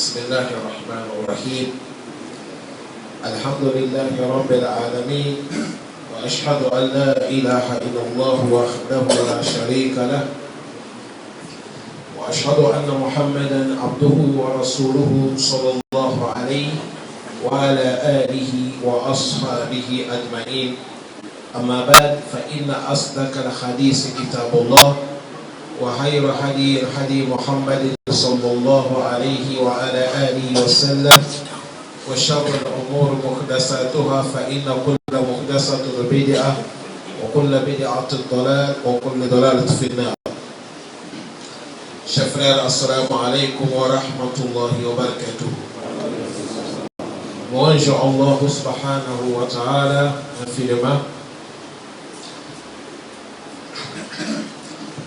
بسم الله الرحمن الرحيم الحمد لله رب العالمين وأشهد أن لا إله إلا الله وحده لا شريك له وأشهد أن محمدا عبده ورسوله صلى الله عليه وعلى آله وأصحابه أجمعين أما بعد فإن أصدق الحديث كتاب الله وخير هدي محمد صلى الله عليه وعلى آله وسلم وشر الأمور محدثاتها فإن كل محدثة بدعة وكل بدعة ضلال وكل ضلالة في النار. Chers frères, assalamu alaikum wa rahmatullahi wa barakatuh. Bonjour Allah subhanahu wa ta'ala infiniment.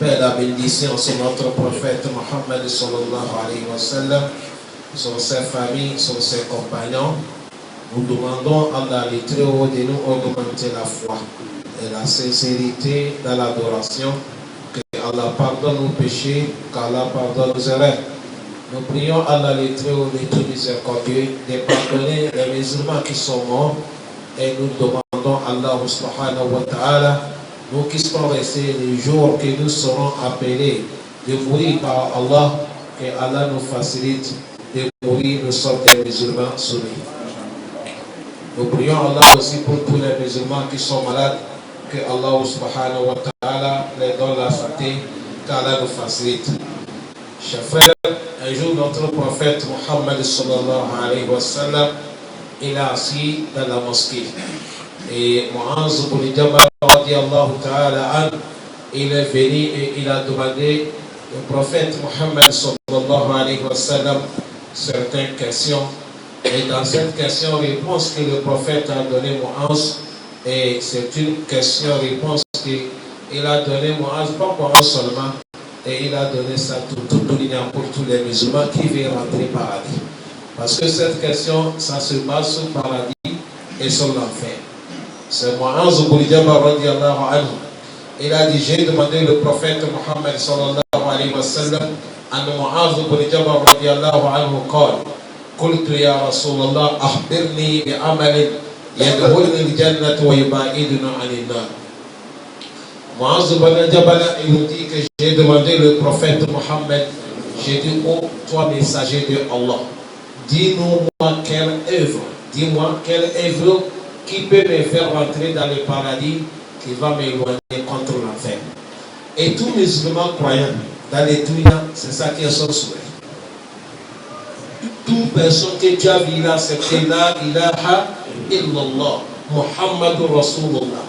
Paix et la bénédiction sur notre prophète Mohammed sallallahu alayhi wa sallam, sur ses familles, sur ses compagnons. Nous demandons à Allah le Très-Haut de nous augmenter la foi et la sincérité dans l'adoration. Que Allah pardonne nos péchés, qu'Allah pardonne nos erreurs. Nous prions Allah le Très-Haut, le tout miséricordieux, de pardonner les musulmans qui sont morts. Et nous demandons à Allah subhanahu wa ta'ala, nous qui sommes restés les jours que nous serons appelés de mourir par Allah, que Allah nous facilite de mourir, nous sommes des musulmans soumis. Nous prions Allah aussi pour tous les musulmans qui sont malades, que Allah subhanahu wa ta'ala les donne la santé, qu'Allah nous facilite. Chers frères, un jour notre prophète Mohammed sallallahu alayhi wa sallam, il est assis dans la mosquée. Et Mu'az ibn Jabal radiallahu ta'ala an, il est venu et il a demandé au prophète Mohammed sallallahu alayhi wa sallam certaines questions. Et dans cette question-réponse que le prophète a donné Mu'az, et c'est une question-réponse qu'il a donné Mu'az, pas Mu'az seulement, et il a donné ça tout pour tous les musulmans qui veulent rentrer au paradis. Parce que cette question, ça se base sur le paradis et sur l'enfer. C'est Mu'az ibn Jabal radiallahu anhu. Il a dit, j'ai demandé le prophète Mohammed sallallahu alayhi wa sallam, à Mu'az ibn Jabal radiallahu anhu قال قلت يا رسول الله أخبرني بعمل يدخلني الجنة ويبعدني عن النار. Mu'az ibn Jabal, il nous dit que j'ai demandé le prophète Mohammed, j'ai dit, oh toi messager de Allah, dis-moi quelle œuvre qui peut me faire rentrer dans le paradis, qui va m'éloigner contre l'enfer. Et tout musulman croyant dans les dunya, c'est ça qui est son souhait. Toute personne que tu as vu là, c'est que la ilaha illallah, Muhammadur Rasulullah.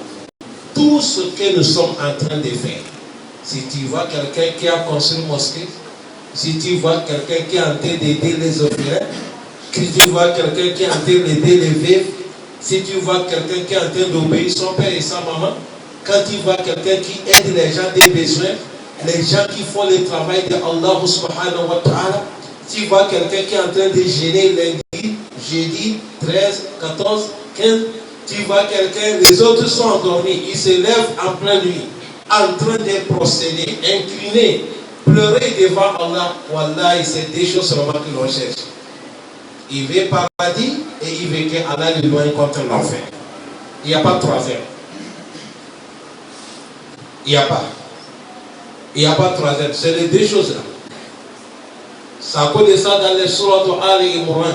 Tout ce que nous sommes en train de faire. Si tu vois quelqu'un qui a construit une mosquée, si tu vois quelqu'un qui est en train d'aider les orphelins, si tu vois quelqu'un qui est en train d'aider les veuves, si tu vois quelqu'un qui est en train d'obéir son père et sa maman, quand tu vois quelqu'un qui aide les gens des besoins, les gens qui font le travail de Allah subhanahu wa ta'ala, tu vois quelqu'un qui est en train de gêner lundi, jeudi, 13, 14, 15, tu vois quelqu'un, les autres sont endormis, ils se lèvent en pleine nuit, en train de procéder, inclinés, pleurer devant Allah. Wallah, c'est des choses seulement que l'on cherche. Il veut paradis et il veut qu'Allah le loin contre l'enfer. Il n'y a pas de troisième. Il n'y a pas de troisième. C'est les deux choses là. Ça cause de ça dans les sourates Ali Imran.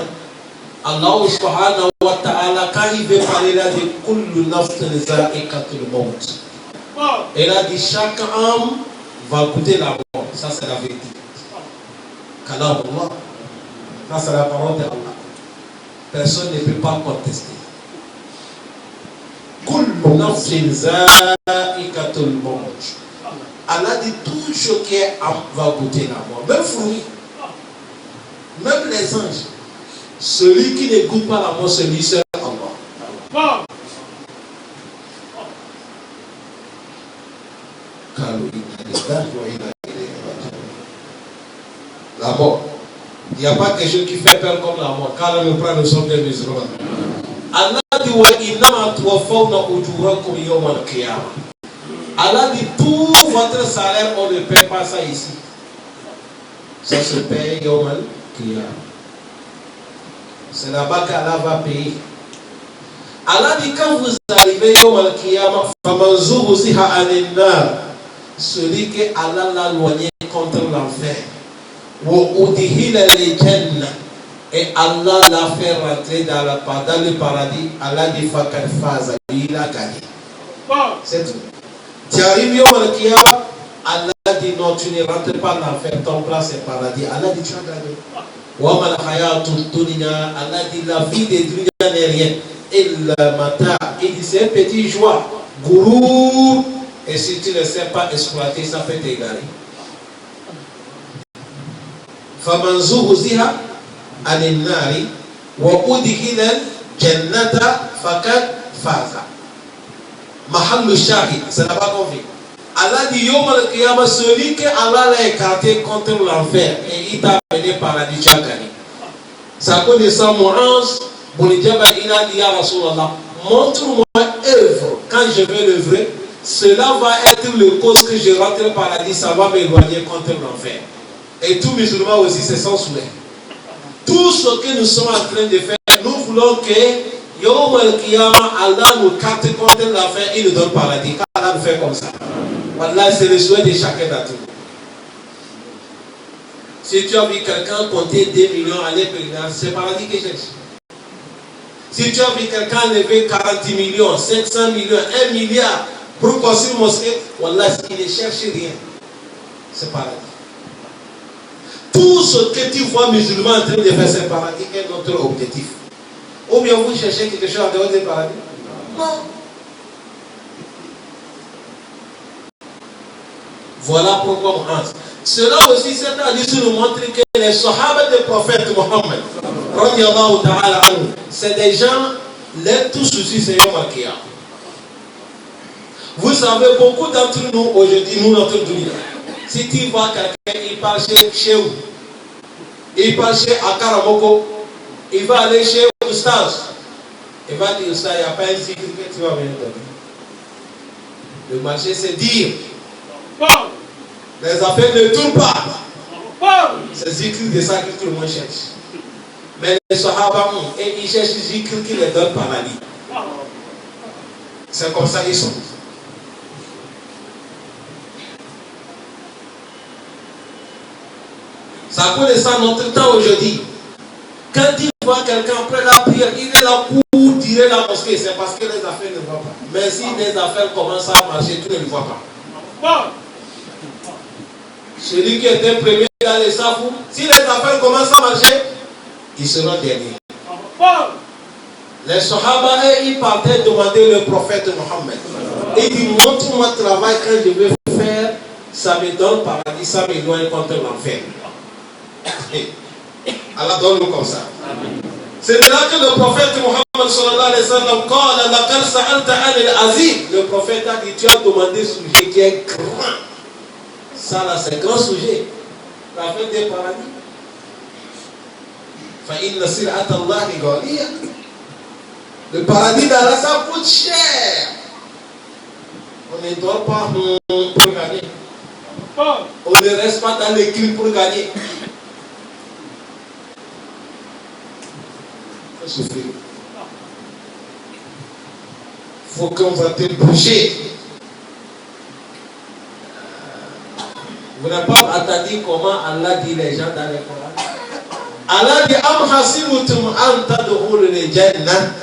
Allah subhanahu wa ta'ala, quand il veut parler là de kullu nafsin za'iqatul maut, il a dit chaque âme va goûter la mort. Ça c'est la vérité. Kalam Allah. Ça c'est la parole de Allah. Personne ne peut pas contester. Kullu nafsin za'iqatul maut. Allah dit tout ce qui est âme va goûter la mort. Même fruits. Même les anges. Celui qui ne goûte pas la mort, celui c'est Allah. La mort. Il n'y a pas quelque chose qui fait peur comme la mort. Quand on nous prend, nous sommes des musulmans. Allah dit Allah dit tout votre salaire, on ne paie pas ça ici. Ça se paye Yawm al-Qiyamah. C'est là-bas qu'Allah va payer. Allah dit quand vous arrivez au Al-Qiyamah, celui que Allah l'a éloigné contre l'enfer. Et Allah l'a fait rentrer dans le paradis. Allah dit Fakar Faza, il a gagné. C'est tout. Tu arrives au Al-Qiyamah, Allah dit non, tu ne rentres pas dans l'enfer, ton place est paradis. Allah dit tu as gagné. Allah dit la vie des dunya n'est rien. Il dit c'est un petit joie. Gourou. Et si tu ne sais pas exploiter, ça peut t'égarer. Famanzou ziha aninari wa udhilal jannata fakat faza. Mahal shahid, ça n'a pas compris. Allah dit Yom al-Qiyamah, celui que Allah l'a écarté contre l'enfer et il t'a amené paradis, tu as gagné. Ça connaissant Mu'az, Boulidjaba, il a dit ya Rasulallah, montre-moi œuvre. Quand je vais l'œuvrer, cela va être le cause que je rentre au paradis, ça va m'éloigner contre l'enfer. Et tout musulman aussi, c'est son souhait. Tout ce que nous sommes en train de faire, nous voulons que Yom al-Qiyamah, Allah nous carte contre l'enfer et nous donne paradis. Quand Allah nous fait comme ça. Voilà, c'est le souhait de chacun d'entre nous. Si tu as vu quelqu'un compter 2 millions à l'épée, c'est paradis que je cherche. Si tu as vu quelqu'un lever 40 millions, 500 millions, 1 milliard pour construire une mosquée, voilà, il ne cherche rien. C'est paradis. Tout ce que tu vois musulman en train de faire, c'est paradis est notre objectif. Ou bien vous cherchez quelque chose en dehors du paradis? Non. Voilà pourquoi Mu'az. Cela aussi, cet hadith nous montre que les sahaba du prophète Mohammed, c'est des gens, les tous soucis, c'est Yom al-Qiyamah. Vous savez, beaucoup d'entre nous aujourd'hui, nous, notre dunya, si tu vois quelqu'un, il part chez vous, il part chez Akaramoko, il va aller chez Oustaz, il va dire Oustaz, il n'y a pas un cycle que tu vas venir donner. Le marché, c'est dire. Les affaires ne tournent pas. C'est zikr de ça que tout le monde cherche. Mais les sahaba, et ils cherchent zikr qui les donne par la vie. C'est comme ça qu'ils sont. Ça connaît ça notre temps aujourd'hui. Quand il voit quelqu'un après la prière, il est là pour tirer la mosquée. C'est parce que les affaires ne vont pas. Mais si les affaires commencent à marcher, tu ne le vois pas. Celui qui était premier dans les safou, si les affaires commencent à marcher, ils seront derniers. Les Sahaba, ils partaient demander le prophète Mohammed. Il dit, montre-moi le travail que je vais faire, ça me donne paradis, ça m'éloigne contre l'enfer. Allah donne-nous comme ça. C'est de là que le prophète Mohammed sallallahu alayhi wa sallam, le prophète a dit, tu as demandé ce sujet qui est grand. Ça là, c'est un grand sujet. La fête des paradis. Le paradis d'Allah, ça coûte cher. On ne dort pas pour gagner. On ne reste pas dans les crimes pour gagner. Il faut souffrir. Il faut qu'on va te bouger. Vous n'avez pas entendu comment Allah dit les gens dans les Coran. Allah dit Am hasibutum an tadkhulul jannah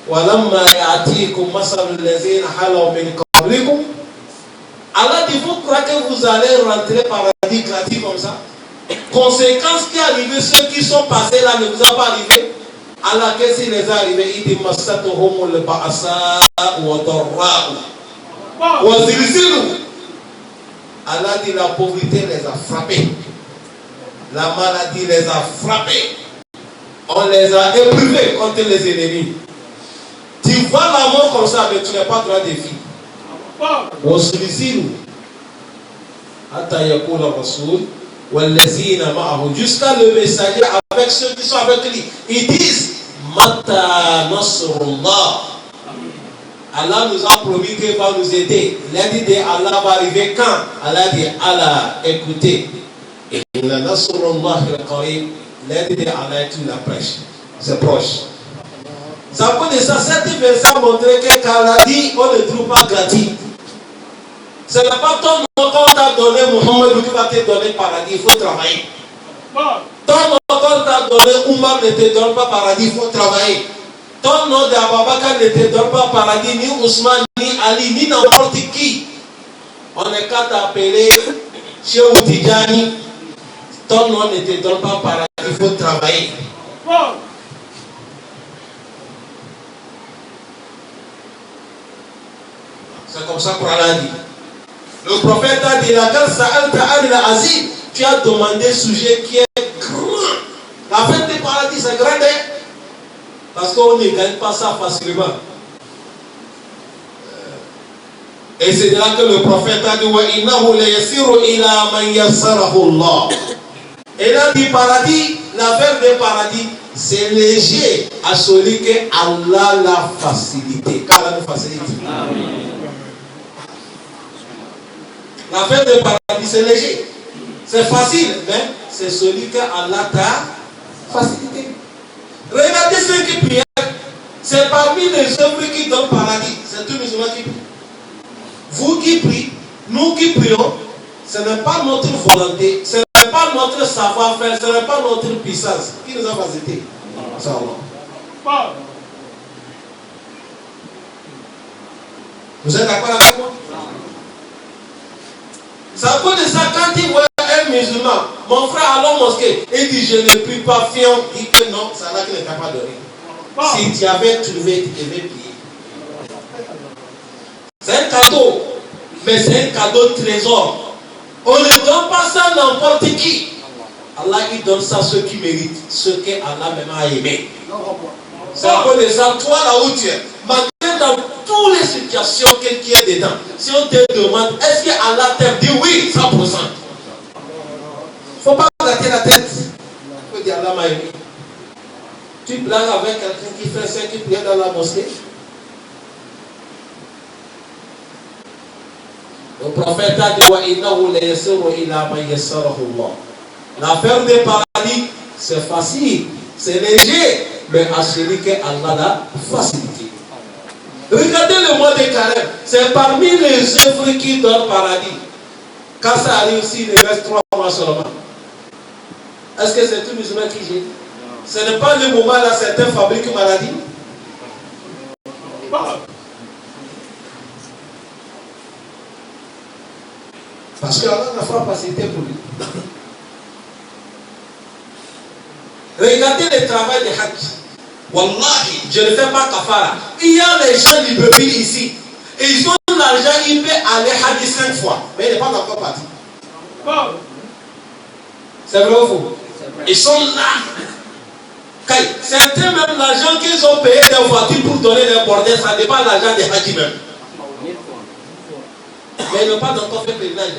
wa lamma ya'tikum masalul ladzina halaw min qablikum. Allah dit vous croyez que vous allez rentrer paradis gratuit comme ça? Conséquence qui est arrivée, ceux qui sont passés là ne vous a pas arrivé. Allah qu'est-ce qui les est arrivé? Il dit masatuhumul ba'sa wa darra wa zilzilu. Allah dit la pauvreté les a frappés. La maladie les a frappés. On les a éprouvés contre les ennemis. Tu vois la mort comme ça, mais tu n'as pas droit de vie. Jusqu'à le messager avec ceux qui sont avec lui. Ils disent Mata Nasrullah. Allah nous a promis qu'il va nous aider. L'aide de Allah va arriver quand? Allah dit Allah, écoutez. L'aide de Allah est une la prêche. C'est proche. Ça peut de ça, cette verset a montré que paradis, on ne trouve pas gratuit. Ce n'est pas ton nom qu'on t'a donné, Mohamed, qui va te donner paradis, il faut travailler. Ton nom qu'on t'a donné, Oumar ne te donne pas paradis, il faut travailler. Ton nom d'Ababaka ne te donne pas paradis, ni Ousmane, ni Ali, ni n'importe qui. On n'est qu'à t'appeler chez Tidjani. Ton nom ne te donne pas paradis, il faut travailler. C'est comme ça qu'on l'a dit. Le prophète a dit, tu as demandé un sujet qui est grand. La fête du paradis, c'est grand. Parce qu'on ne gagne pas ça facilement. Et c'est là que le prophète a dit, et là, du paradis, l'affaire des paradis, c'est léger à celui que Allah l'a facilité. Qu'Allah nous facilite. L'affaire des paradis, c'est léger. C'est facile, mais c'est celui que Allah t'a facilité. Regardez ceux qui prient. C'est parmi les œuvres qui donnent paradis. C'est tous les musulmans qui prient. Vous qui priez, nous qui prions, ce n'est pas notre volonté, ce n'est pas notre savoir-faire, ce n'est pas notre puissance qui nous a facilité. Vous êtes d'accord avec moi? Ça peut de ça quand il voit un musulman, mon frère allons en mosquée, il dit je ne prie pas, fiant, il dit que non, c'est là qu'il n'est capable de rien. Si tu avais trouvé, tu devais prier. C'est un cadeau, mais c'est un cadeau de trésor. On ne donne pas ça à n'importe qui. Allah il donne ça à ceux qui méritent, ceux qu'Allah même a aimé. C'est un peu de ça, toi là où tu es, malgré dans toutes les situations qui est dedans, si on te demande, est-ce que Allah t'aime, dis oui, 100%. Il ne faut pas gratter la tête. Il faut dire Allah m'a aimé. Tu blagues avec quelqu'un qui fait 5 prières dans la mosquée. Le prophète a dit l'affaire des paradis, c'est facile, c'est léger, mais à celui que Allah l'a facilité. Regardez le mois de carême, c'est parmi les œuvres qui donnent paradis. Quand ça arrive aussi, il reste 3 mois seulement. Est-ce que c'est tout musulman qui gêne? Ce n'est pas le moment là, certains fabriquent maladie. Parce que Allah n'a pas facilité pour lui. Regardez le travail de Hajj. Wallahi, je ne fais pas kafara. Il y a les gens libérés ici. Et ils ont l'argent, ils peuvent aller Hajj 5 fois. Mais il n'est pas encore parti. C'est vrai ou faux? Ils sont là. Certains même l'argent qu'ils ont payé des voitures pour donner des bordels, ça n'est pas l'argent des Hajj même. Mais ils n'ont pas encore fait pèlerinage.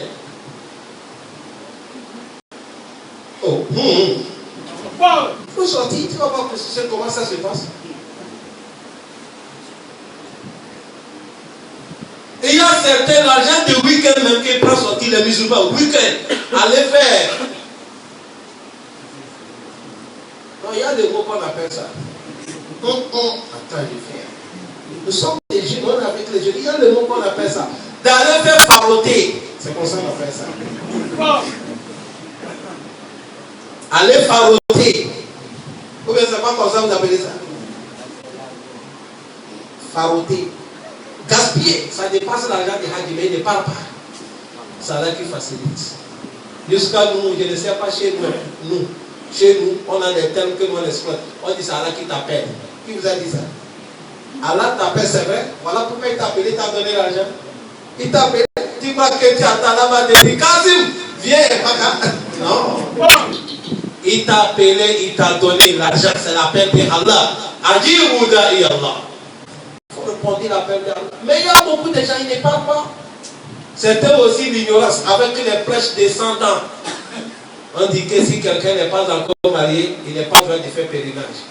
Oh, il faut sortir, tu vas voir comment ça se passe. Et il y a certains, l'argent de week-end même qui prend sortir les musulmans. Week-end, allez faire. Non, il y a des mots qu'on appelle ça. Attends, je fais. Nous sommes des jeunes, on est avec les jeunes. Il y a des mots qu'on appelle ça. D'aller faire faroter. C'est comme ça qu'on appelle ça. Aller faroter. Ou bien c'est pas comme ça que vous appelez ça. Faroter. Gaspiller. Ça dépasse l'argent des Hajj, mais il ne part pas. C'est là qui facilite. Jusqu'à nous, je ne sais pas chez nous. Chez nous, on a des termes que nous on exploite. On dit c'est Allah qui t'appelle. Qui vous a dit ça? Allah t'appelle, c'est vrai. Voilà pourquoi il t'a appelé, il t'a donné l'argent. Il t'a appelé. Tu crois que tu attends là-bas, tu dis Kazim, viens. Non. Il t'a appelé, il t'a donné l'argent, c'est l'appel de Allah. Ajibouda et Allah. Il faut répondre l'appel de Allah. Mais il y a beaucoup de gens, ils ne parlent pas. C'était aussi l'ignorance avec les prêches de 100 ans. On dit que si quelqu'un n'est pas encore marié, il n'est pas besoin de faire pèlerinage.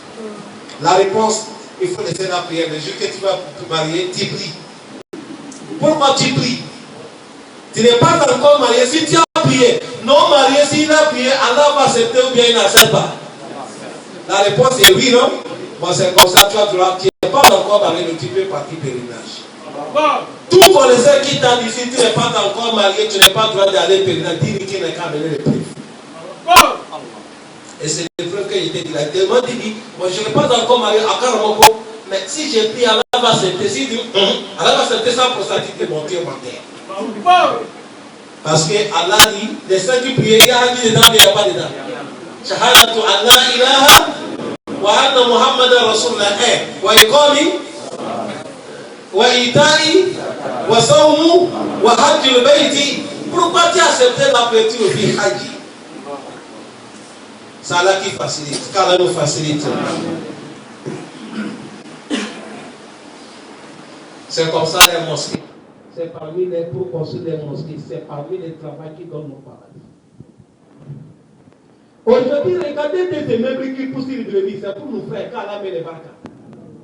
La réponse, il faut laisser la prière. Le jour que tu vas te marier, tu pries. Pourquoi tu pries? Tu n'es pas encore marié. Si tu as prié, non marié, s'il a prié, Allah va accepter ou bien il n'accepte pas. La réponse est oui, non? Bon, c'est comme ça, tu as droit. Tu n'es pas encore marié, mais tu peux partir pèlerinage. Tout connaisseur qui t'a dit, si tu n'es pas encore marié, tu n'es pas droit d'aller pèlerinage. Dis-lui qu'il n'est qu'à amener les preuves. Et c'est les preuves que je t'ai dit. La demande dit, moi je n'ai pas encore marié à Karamoko, mais si j'ai pris, Allah va s'aider. Si dit, Allah va s'aider sans prostatité, mon Dieu, mon Dieu. Parce que Allah dit, les saints qui priaient, il y a dit dedans, mais il n'y a pas dedans. Shahadatu an la ilaha wa anna Muhammadan Rasulullah wa iqami wa ita'i wa sawmu wa hajjul bayti. Pourquoi tu as accepté l'appeler au fi haji? C'est Allah qui facilite, qu'Allah nous facilite. C'est comme ça les mosquées. C'est parmi les pour construire des mosquées, c'est parmi les travaux qui donnent nos paradis. Aujourd'hui, regardez des immeubles qui poussent les brebis, c'est pour nous faire qu'Allah met les barques.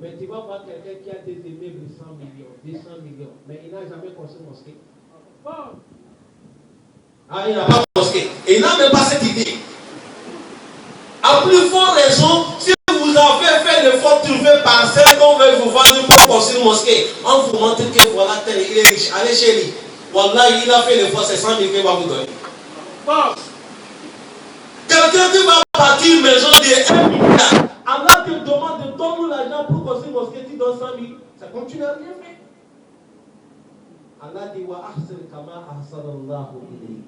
Mais tu vas voir quelqu'un qui a des immeubles de 100 millions, 200 millions, mais il n'a jamais construit une mosquée. Ah, il n'a pas de mosquée. Et il n'a même pas cette idée. À plus forte raison, si vous avez fait l'effort de trouver parcelle qu'on veut vous vendre pour construire une mosquée, on vous montre que voilà, tel il est riche. Allez chez lui. Voilà, il a fait l'effort, c'est 100 000 qu'il va vous donner. Quelqu'un qui va partir une maison de 1 milliard, Allah te demande de donner l'argent pour construire une mosquée, tu donnes 100 000. C'est comme tu n'as rien fait. Allah dit wa ahsan kama ahsanallahu ilayk.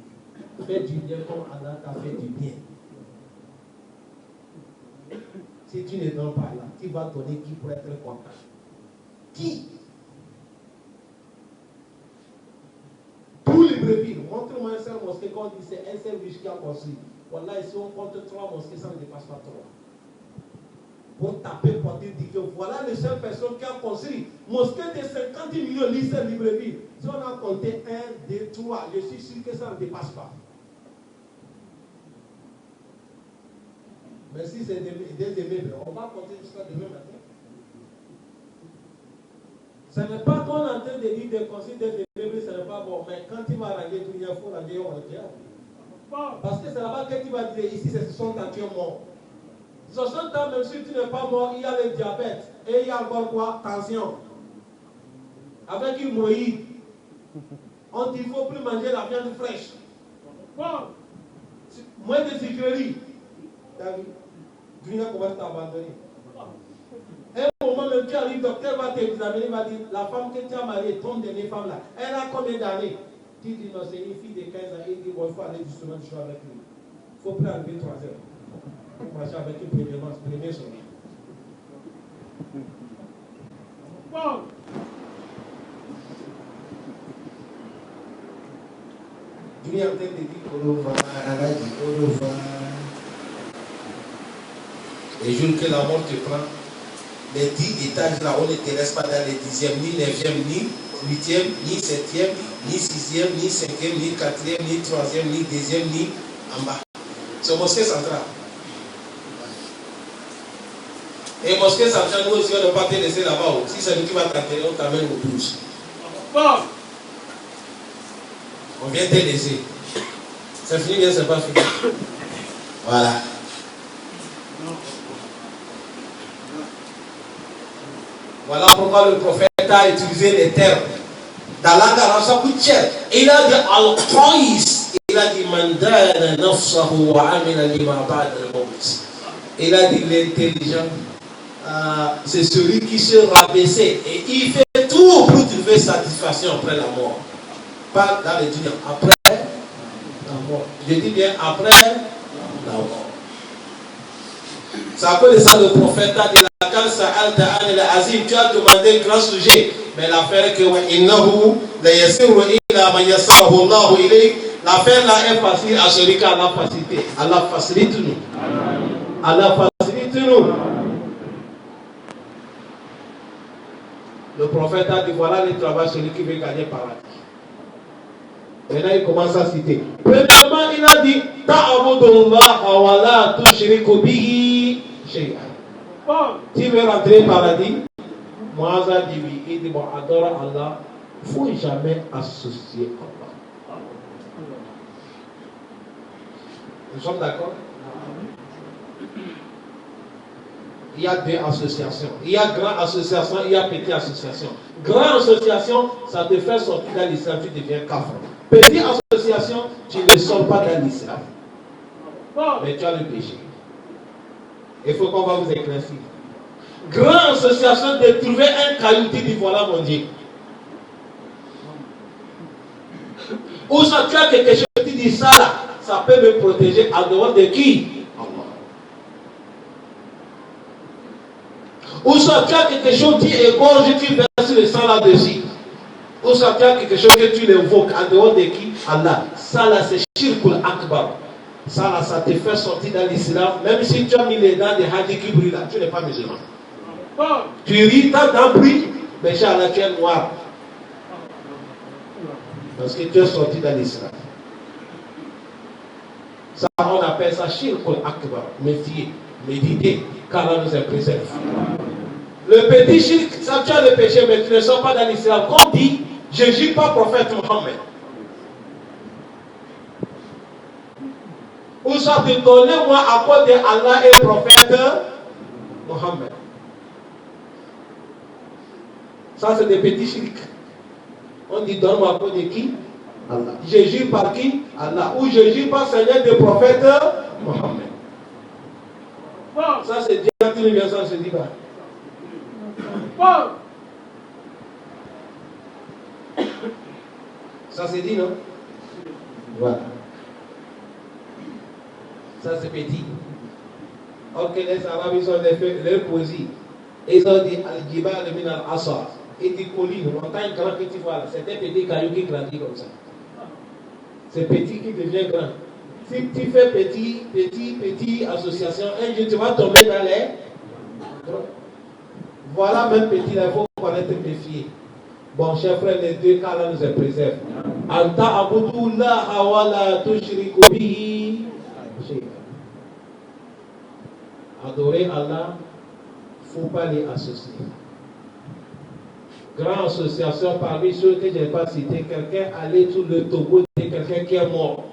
Fais du bien comme Allah t'a fait du bien. Si tu ne donnes pas là, tu vas donner qui pour être content? Qui? Tous les brebis, montre-moi un seul mosquée qu'on dit c'est un seul riche qui a construit. Voilà, ici on compte 3 mosquées, ça ne dépasse pas 3. Pour taper, pour dire que voilà les seules personnes qui ont construit. Mosquée de 50 millions, lycée Libreville. Si on a compté 1, 2, 3, je suis sûr que ça ne dépasse pas. Mais si c'est des immeubles, on va compter jusqu'à demain matin. Ce n'est pas qu'on est en train de dire de construire des immeubles, ce n'est pas bon. Mais quand il va ranger tout, il faut ranger au rentier. Parce que c'est là-bas que tu vas dire ici, c'est 60 ans, tu es mort. 60 ans, même si tu n'es pas mort, il y a le diabète. Et il y a encore quoi? Tension. Avec une moïse. On dit qu'il ne faut plus manger la viande fraîche. Moins de sécurité. Dunia commence à t'abandonner. Un moment même tu arrives, le docteur va t'examiner, va dire la femme que tu as mariée, ton dernière femme là, elle a combien d'années? Tu dis non, c'est une fille de 15 ans. Il dit bon, il faut aller justement jouer avec lui. Il faut plus arriver 3 heures. Il faut marcher avec une première soirée. Bon. Dunia en train de dire au revoir, elle a dit au revoir. Les jours que la mort te prend, les 10 étages là, on ne te laisse pas dans les 10e, ni 9e, ni 8e, ni 7e, ni 6e, ni 5e, ni 4e, ni 3e, ni 2e, ni en bas. C'est mosquée centrale. Et mosquée centrale, nous aussi, on ne va pas te laisser là-bas. Si c'est nous qui va t'enterrer, on t'amène au douche. On vient te laisser. C'est fini, bien, c'est pas fini. Voilà. Voilà pourquoi le prophète a utilisé les termes dans la garantie coûtière. Il a dit al-Qais, il a dit mandana nafsahu wa amina lima ba'da al-maut. Il a dit l'intelligent, c'est celui qui se rabaissait et il fait tout pour trouver satisfaction après la mort. Pas dans les dunya, après la mort. Je dis bien après la mort. C'est à cause de ça le prophète a dit quand sa'alta an al-azim, tu as demandé un grand sujet, mais l'affaire est que innahu la yasiru ila man yassarahu Allah ilayk. L'affaire là est facile à celui qui a la facilité. Allah facilite-nous. Allah facilite-nous. Le prophète a dit voilà le travail celui qui veut gagner paradis. Maintenant il commence à citer. Premièrement il a dit ta'budullaha wa la tushriku bihi shay'an. Tu veux rentrer au paradis? Moïse a dit oui. Il dit bon, adore Allah. Il ne faut jamais associer Allah. Nous sommes d'accord? il y a deux associations. Il y a grande association, il y a petite association. Grande association, ça te fait sortir dans l'islam, tu deviens kafir. Petite association, tu ne sors pas dans l'islam. Mais tu as le péché. Il faut qu'on va vous éclaircir. Grande association de trouver un caillou, tu dis voilà mon Dieu. Ou ça tu as quelque chose, tu dis ça là, ça peut me protéger à dehors de qui? Ou ça tu as quelque chose, tu égorges, tu verses le sang là-dessus. Ou ça tu as quelque chose que tu l'évoques à dehors de qui? Allah. Ça là c'est shirkul akbar. Ça là, ça te fait sortir dans l'islam. Même si tu as mis les dents des hadiths qui brillent là, tu n'es pas musulman. Tu ris, ta dent brille, mais Inch'Allah, tu es noir. Parce que tu es sorti dans l'islam. Ça, on appelle ça shirkul akbar. Méditer, car Allah nous est préservé. Le petit shirk, ça tu as le péché, mais tu ne sors pas dans l'islam. Comme dit, je ne jure pas prophète Mohammed. Ou ça te donne moi à cause de Allah et prophète Mohammed. Ça c'est des petits shirk. On dit donne-moi à cause de qui? Allah. Je jure par qui? Allah. Ou je jure par Seigneur de prophète Mohammed. Ça c'est Dieu qui nous vient, ça se dit pas. Ça se dit non? Voilà. Ça c'est petit. Ok, les Arabes ils ont fait leur poésie. Ils ont dit Al-Jibal min al-Asa. Et dit colline, montagne grand que tu vois là. C'est un petit caillou qui grandit comme ça. C'est petit qui devient grand. Si tu fais petit association, un jour tu vas tomber dans les. Voilà même petit là, il faut connaître méfier. Bon, chers frères, les deux cas là nous est préserve. Anta abudullah wa la tushriku bihi. Adorer Allah, il ne faut pas les associer. Grande association, parmi ceux que je n'ai pas cités, quelqu'un allait sur le Togo de quelqu'un qui est mort,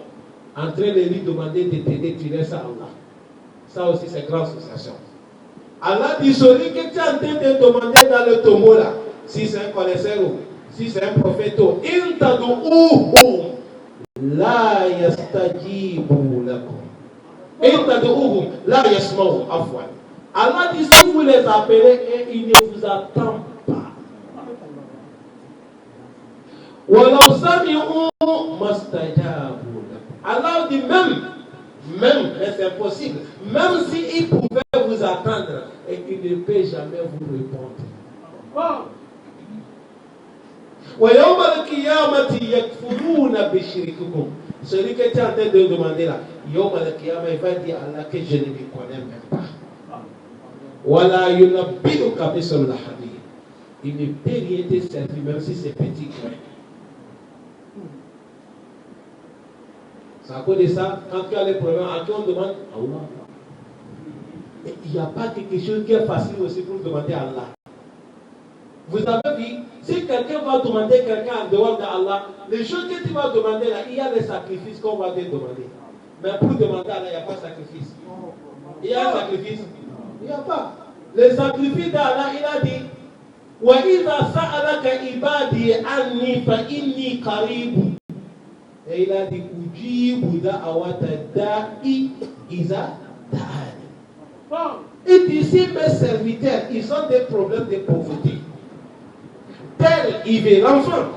en train de lui demander de t'aider, tu laisses à Allah. Ça aussi, c'est grande association. Allah dit celui que tu es en train de demander dans le tombeau là, si c'est un connaisseur ou si c'est un prophète, il tad'uhum la yastajibu lakum. La yasma'u afwan. Allah dit si vous les appelez et ils ne vous attendent pas. Allah dit même, mais c'est impossible, même s'ils pouvaient vous attendre et qu'ils ne peuvent jamais vous répondre. Celui que tu es en train de demander là, il va dire à Allah que je ne le connais même pas. Il ne peut rien te servir, même si c'est petit. C'est à cause de ça, quand tu as les problèmes, à qui on demande Allah. Et il n'y a pas quelque chose qui est facile aussi pour demander à Allah. Vous avez vu, si quelqu'un va demander quelqu'un en dehors d'Allah, les choses que tu vas demander là, il y a les sacrifices qu'on va te demander. Mais pour demander à Allah, il n'y a pas de sacrifice. Il y a un sacrifice? Il n'y a pas. Le sacrifice d'Allah, il a dit وَإِذَا سَأَلَكَ عِبَادِي عَنِّي فَإِنِّي قَرِيبٌ. Et il a dit أُجِيبُ دَعْوَةَ الدَّاعِ إِذَا دَعَانِ. Il dit si mes serviteurs, ils ont des problèmes de pauvreté, tel il veut l'enfant,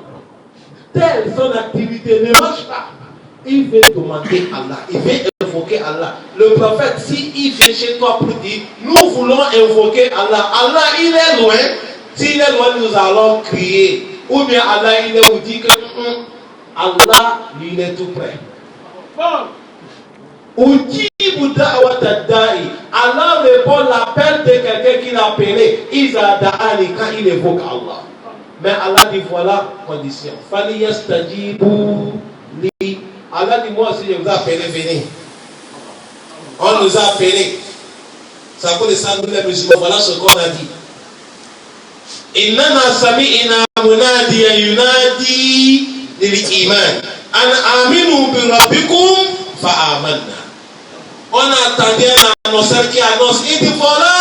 telle son activité ne marche pas, il veut demander Allah, il veut invoquer Allah. Le prophète, s'il vient chez toi pour dire nous voulons invoquer Allah, Allah il est loin. S'il est loin, nous allons crier. Ou bien Allah il est où dit que Allah il est tout près. Allah répond l'appel de quelqu'un qui l'a appelé. Isa da'ani quand il évoque Allah. Mais Allah dit voilà condition. Fali yastajibu li. Allah dit moi aussi je vous ai appelé, venez. On nous a appelés. Ça cause de ça nous les musulmans. Voilà ce qu'on a dit. Innana sami'na munadiyan yunadi lil iman an aminu bi rabbikum fa amanna. On a entendu un annonceur qui annonce, il dit voilà,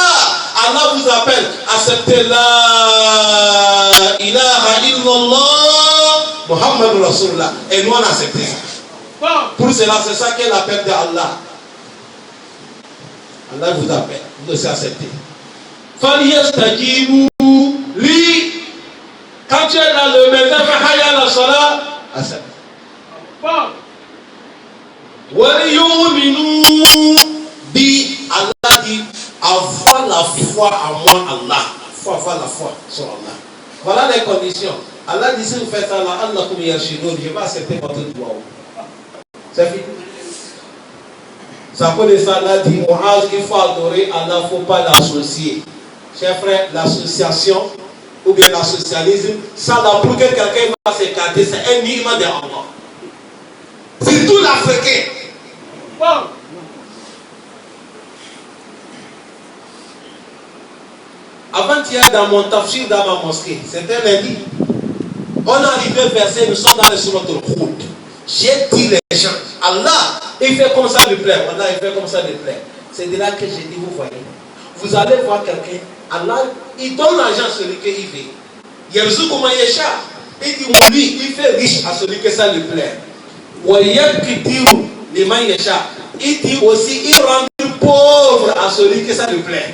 Allah vous appelle, acceptez la ilaha illallah, Muhammad Rasulullah. Et nous on a accepté ça. Pour cela, c'est ça qu'est l'appel d'Allah. Allah vous appelle, vous devez accepter. Falyastajibu li. Quand tu es dans le matin, hayya la salat, accepte. Bi, Allah dit, avoir la foi en moi, Allah. Il faut avoir la foi sur Allah. Voilà les conditions. Allah dit, si vous faites Allah, Allah comme Yashinoun, je vais accepter votre droit. C'est fini. Ça peut ça, Allah dit, il faut adorer Allah, il ne faut pas l'associer. Chers frères, l'association ou bien l'associalisme, ça là pour que quelqu'un va s'écarter, c'est un minimum de Allah. C'est tout l'Africain. Bon. Avant-hier, dans mon tafsir, dans ma mosquée, c'était lundi. On est arrivé verset, nous sommes dans les sourates al-Hud. J'ai dit les gens, Allah, il fait comme ça lui plaît. Allah, il fait comme ça lui plaît. C'est de là que j'ai dit, vous voyez, vous allez voir quelqu'un, Allah, il donne l'argent à celui qu'il veut. Il y a besoin comment il échappe. Il dit, lui, il fait riche à celui que ça lui plaît. Il dit aussi, il rend pauvre à celui que ça lui plaît.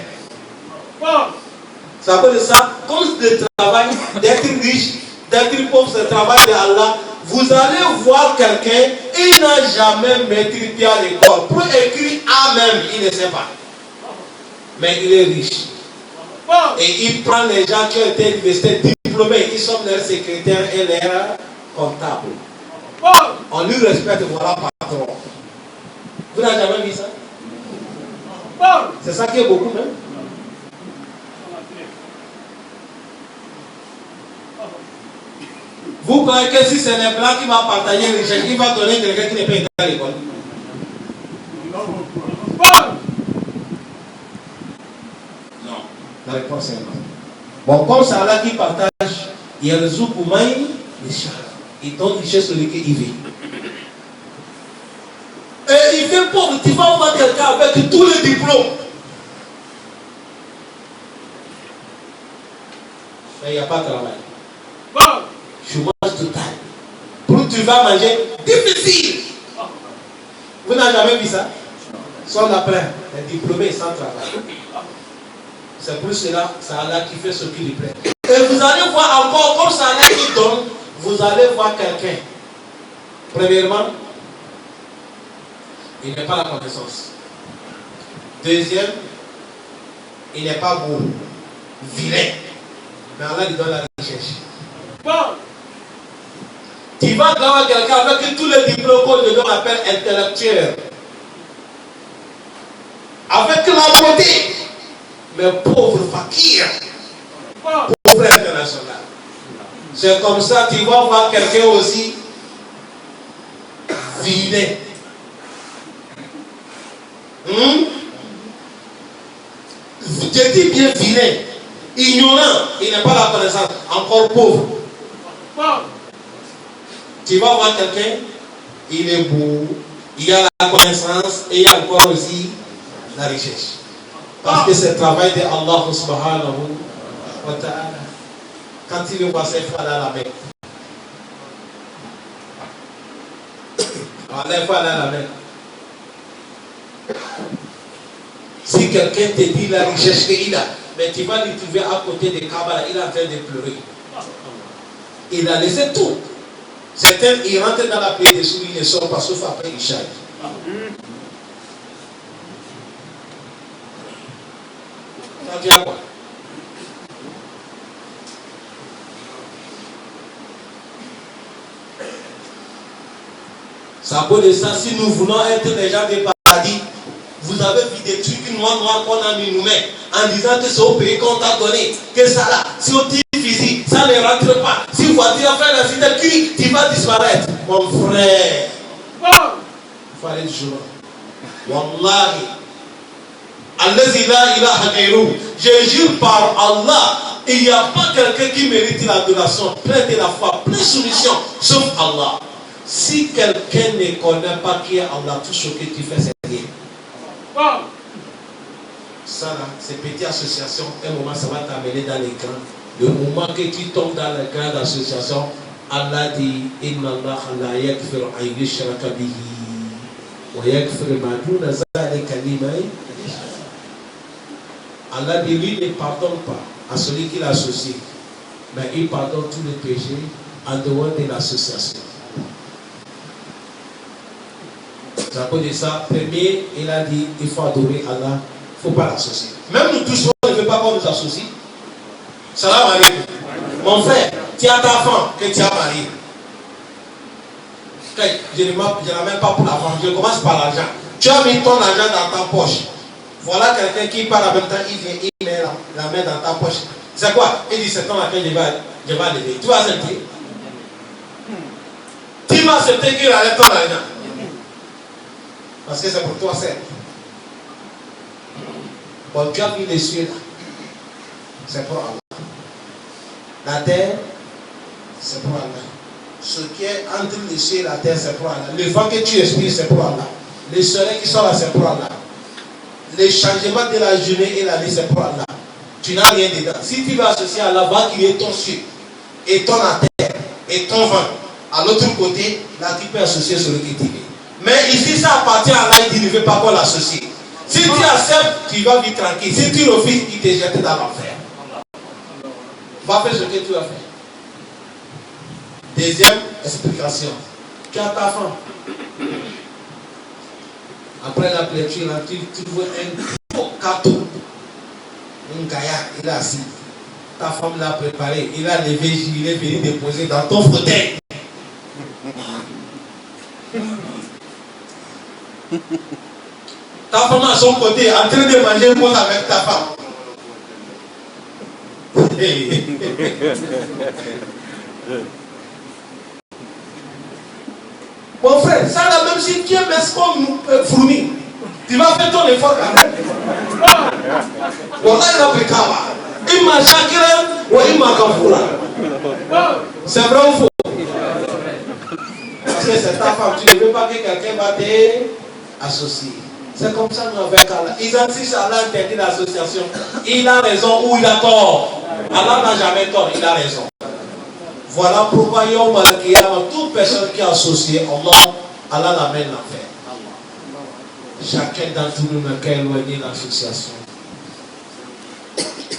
Ça veut dire ça, comme le travail d'être riche, d'être pauvre, c'est le travail d'Allah. Vous allez voir quelqu'un, il n'a jamais maîtrisé à l'école. Pour écrire A même, il ne sait pas. Mais il est riche. Et il prend les gens qui ont été universités diplômés, ils sont leurs secrétaires et leurs comptables. On lui respecte, voilà patron. Vous n'avez jamais vu ça? C'est ça qui est beaucoup même. Vous croyez que si c'est un blanc qui va partager les chèques, il va donner quelqu'un qui n'est pas été à l'école? Non. La réponse est non. Bon, comme c'est Allah qui partage, il y a le zoukoumaï, les chats. Il donne richesse celui qui y vit. Et il fait pauvre, tu vas voir quelqu'un avec tous les diplômes. Mais il n'y a pas de travail. Chômage total. Pour tu vas manger, difficile. Vous n'avez jamais vu ça? Soit d'après, les diplômés sans travail. C'est pour cela, c'est Allah qui fait ce qui lui plaît. Et vous allez voir encore, comme c'est Allah qui donne, vous allez voir quelqu'un. Premièrement, il n'est pas la connaissance. Deuxième, il n'est pas beau, vilain. Mais Allah lui donne la richesse. Bon. Tu vas voir quelqu'un avec tous les diplômes qu'on appelle intellectuel. Avec la beauté. Mais pauvre fakir. Pauvre international. C'est comme ça, tu vas voir quelqu'un aussi vilain. Je dis bien vilain. Ignorant, il n'a pas la connaissance. Encore pauvre. Tu vas voir quelqu'un, il est beau, il a la connaissance et il a encore aussi la richesse. Parce que c'est le travail de Allah subhanahu wa ta'ala. Quand il voit ses frères à la mer. Allah va aller à la mer. Si quelqu'un te dit la richesse qu'il a, mais tu vas lui trouver à côté de Kaaba, il est en train de pleurer. Il a laissé tout. Certains, ils rentrent dans la prière des souris, ils ne sortent pas, sauf après ils chargent. Ça dit à quoi? Ça peut de ça, si nous voulons être des gens de paradis, vous avez vu des trucs noirs qu'on a mis nous-mêmes, en disant que c'est au pays qu'on t'a donné, que ça là, si on tire physique, ça ne rentre pas. Si vous voiture a fait l'accident, tu vas disparaître. Mon frère, il faut aller du jour. Wallahi, Allazi la ilaha ghayruhu. Je jure par Allah, il n'y a pas quelqu'un qui mérite l'adoration, plein de la foi, plein de soumission, sauf Allah. Si quelqu'un ne connaît pas qui est Allah, tout ce que tu fais, c'est rien. Ça là, ces petites associations, un moment ça va t'amener dans les grands. Le moment que tu tombes dans les grandes associations, Allah dit Inna Allah la yakfir an yushraka bihi wa yakfir ma duna zalika liman yasha. Allah dit lui ne pardonne pas à celui qui l'associe, mais il pardonne tous les péchés en dehors de l'association. C'est à cause de ça, premier, il a dit il faut adorer Allah, il ne faut pas l'associer. Même nous tous, on ne veut pas qu'on nous associe. Salam alaikum. Mon frère, tu as ta femme que tu as mariée. Je ne l'amène pas pour la femme, je commence par l'argent. Tu as mis ton argent dans ta poche. Voilà quelqu'un qui part en même temps, il vient, il met la main dans ta poche. C'est quoi? Il dit c'est ton laquelle je vais lever. Tu vas accepter? Tu vas accepter qu'il enlève ton argent. Parce que c'est pour toi seul. Bon, tu as mis les cieux là. C'est pour Allah. La terre, c'est pour Allah. Ce qui est entre les cieux et la terre, c'est pour Allah. Le vent que tu respires, c'est pour Allah. Les soleils qui sont là, c'est pour Allah. Les changements de la journée et la nuit, c'est pour Allah. Tu n'as rien dedans. Si tu vas associer à Allah, va qu'il y ait ton ciel, et ton terre, et ton vent. À l'autre côté, là, tu peux associer celui qui t'y mais ici, ça appartient à Allah, il dit ne veut pas qu'on l'associe. Si tu acceptes, tu vas vivre tranquille. Si tu refuses, il te jette dans l'enfer. Va faire ce que tu as fait. Deuxième explication. Tu as ta femme. Après la pléture, tu vois un gros cateau. Un gaillard, il est assis. Ta femme l'a préparé. Il a levé, il est venu déposer dans ton fauteuil. Ta femme à son côté, en train de manger une pause avec ta femme. Mon frère, ça là, même si tu es mince comme nous, fourmi, tu vas faire ton effort quand même. Voilà, il a pris Kawa. Il m'a chakra ou il m'a kafoura. C'est vrai ou faux? Parce que c'est ta femme, tu ne veux pas que quelqu'un va t'associer. C'est comme ça nous avec Allah. Ils insistent à Allah interdit l'association. Il a raison ou il a tort. Allah n'a jamais tort, il a raison. Voilà pourquoi Yom al-Qiyamah, toute personne qui est associée à Allah l'amène l'enfer. Chacun d'entre nous n'a qu'à éloigner l'association.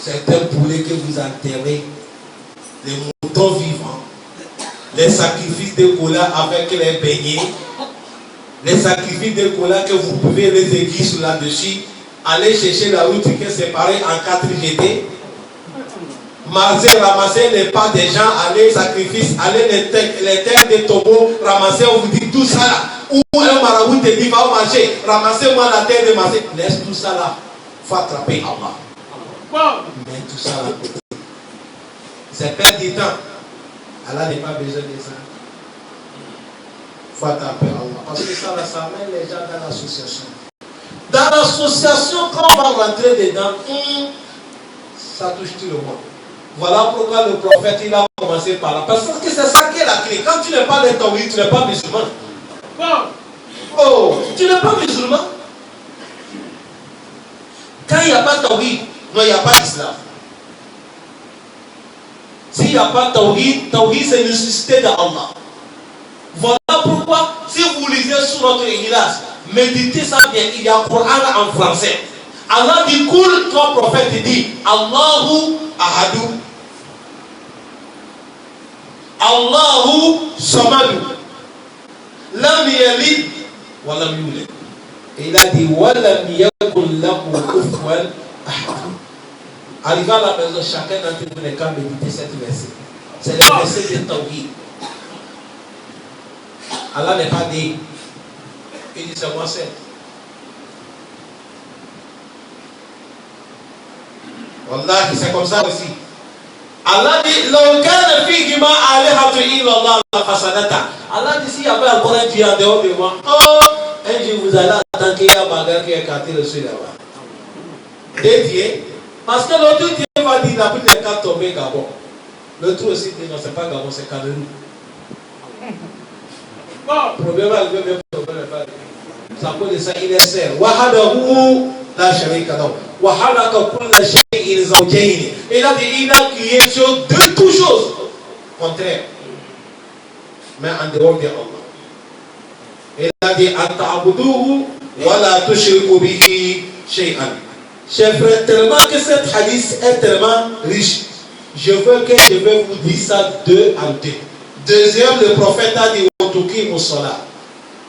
C'est un poulet que vous enterrez, les moutons vivants, les sacrifices de cola avec les beignets, les sacrifices de cola que vous pouvez les écrire sur là-dessus, aller chercher la route qui est séparée en 4 GT, ramasser les pas des gens, aller sacrifice, aller les terres des tombeaux, ramasser, on vous dit tout ça là. Ou un marabout te dit va au marché, ramassez-moi la terre de marché. Laisse tout ça là, il faut attraper Allah. Mais tout ça là, c'est perdre du temps. Allah n'est pas besoin de ça. Il faut attraper Allah. Parce que ça là, ça amène les gens dans l'association. Dans l'association, quand on va rentrer dedans, ça touche tout le monde. Voilà pourquoi le prophète il a commencé par là. Parce que c'est ça qui est la clé. Quand tu n'es pas de tawhid, tu n'es pas musulman. Oh, tu n'es pas musulman. Quand il n'y a pas de tawhid, non, il n'y a pas d'islam. S'il n'y a pas de tawhid, tawhid c'est une nécessité d'Allah. Voilà pourquoi, si vous lisez sur notre Ikhlas, méditez ça bien, il y a un Coran en français. Allah dit, cool, toi prophète dit, Allahu ahadu. Allahu samadu. Lam yalid wa lam yulad. Et il a dit wa lam yakul lahu kufuwan ahad. Arrivé à la maison, chacun d'entre vous n'est qu'à méditer cette verset. C'est le verset de Tawhid. Allah n'est pas dit. Il dit c'est moi seul. Wallahi, c'est comme ça aussi. Allah dit, Allah dit, s'il y avait encore un Dieu en dehors de moi, oh, un jour vous allez attendre qu'il y a un bagarre qui est écarté le ciel là-bas. Dédié. Parce que l'autre Dieu va dire, il a pris les cartes tombées Gabon. L'autre aussi dit, non, c'est pas Gabon, c'est Cameroun. Le problème va arriver même pour le faire. Ça peut dire ça, il est seul. Wahadahu la sharika lahu. Il a dit, il a créé de toutes choses. Contraire. Mais en dehors de Allah. Il a dit, chers frères, tellement que cette hadith est tellement riche, je vais vous dire ça deux en deux. Deuxième, le prophète a dit,